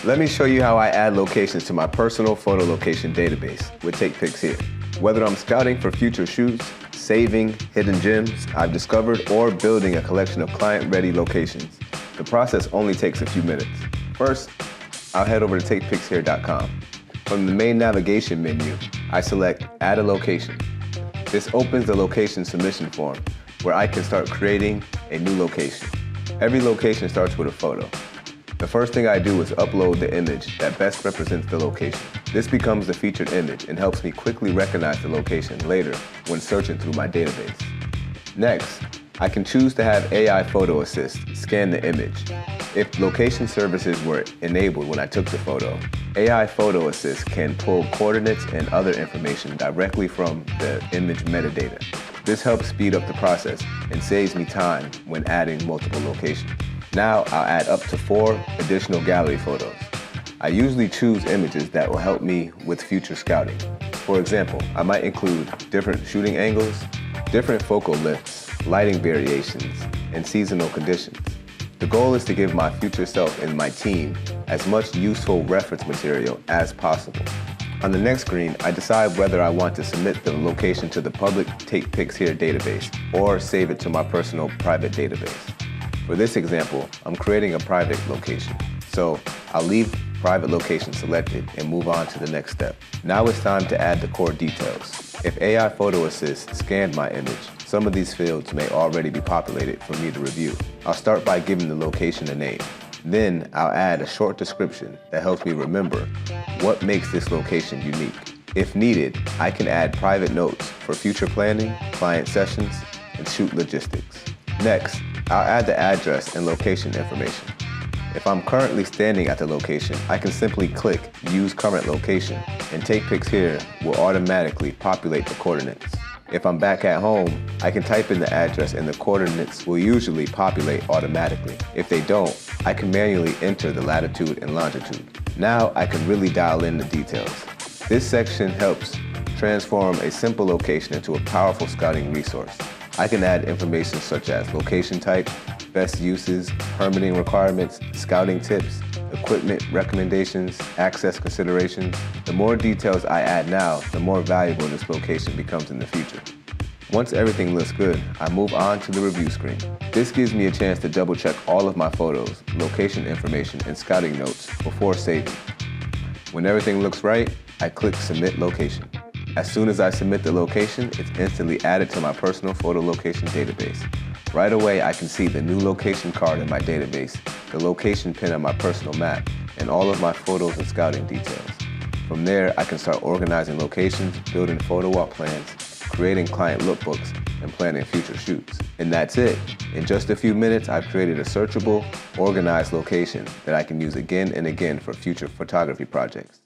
Let me show you how I add locations to my personal photo location database with Take Pics Here. Whether I'm scouting for future shoots, saving hidden gems I've discovered, or building a collection of client-ready locations, the process only takes a few minutes. First, I'll head over to takepicshere.com. From the main navigation menu, I select Add a Location. This opens the location submission form where I can start creating a new location. Every location starts with a photo. The first thing I do is upload the image that best represents the location. This becomes the featured image and helps me quickly recognize the location later when searching through my database. Next, I can choose to have AI Photo Assist scan the image. If location services were enabled when I took the photo, AI Photo Assist can pull coordinates and other information directly from the image metadata. This helps speed up the process and saves me time when adding multiple locations. Now I'll add up to 4 additional gallery photos. I usually choose images that will help me with future scouting. For example, I might include different shooting angles, different focal lengths, lighting variations, and seasonal conditions. The goal is to give my future self and my team as much useful reference material as possible. On the next screen, I decide whether I want to submit the location to the public Take Pics Here database or save it to my personal private database. For this example, I'm creating a private location, so I'll leave private location selected and move on to the next step. Now it's time to add the core details. If AI Photo Assist scanned my image, some of these fields may already be populated for me to review. I'll start by giving the location a name. Then I'll add a short description that helps me remember what makes this location unique. If needed, I can add private notes for future planning, client sessions, and shoot logistics. Next, I'll add the address and location information. If I'm currently standing at the location, I can simply click Use Current Location, and Take Pics Here will automatically populate the coordinates. If I'm back at home, I can type in the address and the coordinates will usually populate automatically. If they don't, I can manually enter the latitude and longitude. Now I can really dial in the details. This section helps transform a simple location into a powerful scouting resource. I can add information such as location type, best uses, permitting requirements, scouting tips, equipment recommendations, access considerations. The more details I add now, the more valuable this location becomes in the future. Once everything looks good, I move on to the review screen. This gives me a chance to double check all of my photos, location information, and scouting notes before saving. When everything looks right, I click Submit Location. As soon as I submit the location, it's instantly added to my personal photo location database. Right away, I can see the new location card in my database, the location pin on my personal map, and all of my photos and scouting details. From there, I can start organizing locations, building photo walk plans, creating client lookbooks, and planning future shoots. And that's it. In just a few minutes, I've created a searchable, organized location that I can use again and again for future photography projects.